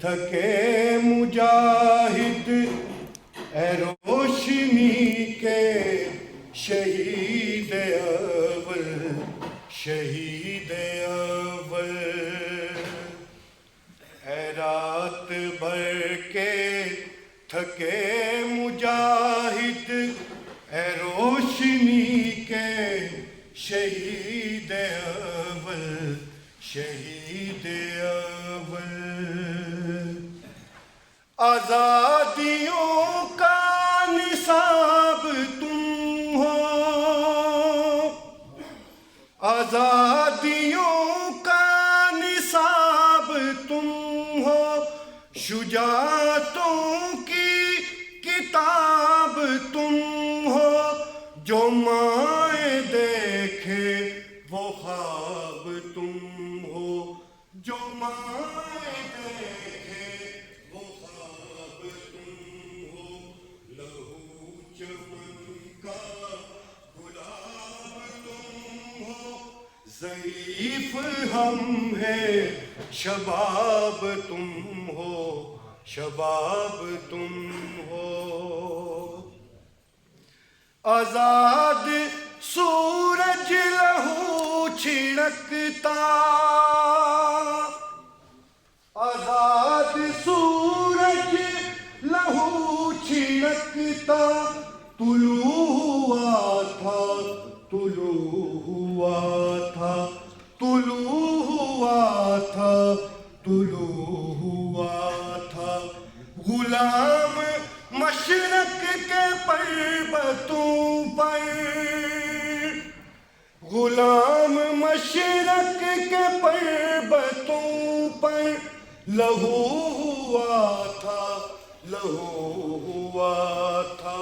تھکے مجاہد اے روشنی کے شہید اول شہید اول اے رات بھر کے تھکے مجاہد اے روشنی کے شہید اول شہید اول آزادیوں کا نصاب تم ہو آزادیوں کا نصاب تم ہو شجاعتوں کی کتاب تم ہو جو مائیں دیکھے وہ خواب تم ہو جو مائیں دیکھے وہ خواب تم ہو لہو چمن کا گلاب تم ہو ضعیف ہم ہیں شباب تم ہو شباب تم ہو آزاد سورج لہو چھڑکتا آزاد سورج لہو چھڑکتا طلوع ہوا تھا طلوع ہوا تھا طلوع ہوا تھا طلوع ہوا تھا غلام مشرق کے پربتوں پر غلام مشرق کے پربتوں پر لہو ہوا تھا لہو ہوا تھا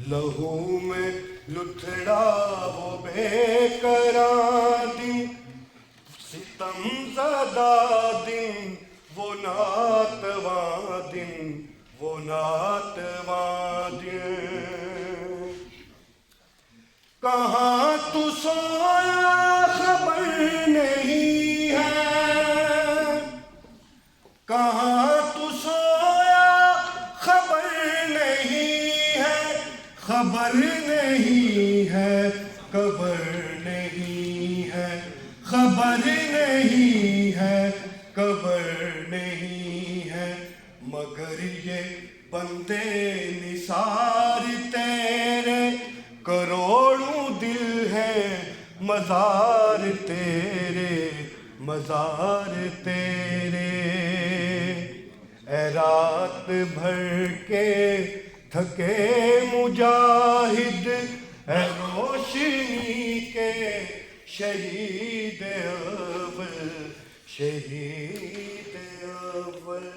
لہو میں لتھڑا وہ بے قرار دن ستم زدہ دن وہ ناتواں دن وہ ناتواں دن کہاں تو سویا خبر نہیں ہے کہاں تو سویا خبر نہیں ہے خبر نہیں ہے خبر نہیں ہے خبر نہیں ہے خبر نہیں ہے مگر یہ بندے نثار تیرے کروڑوں دل ہیں مزار تیرے مزار تیرے اے رات بھر کے تھکے مجاہد اے روشنی کے شہید اول شہید اول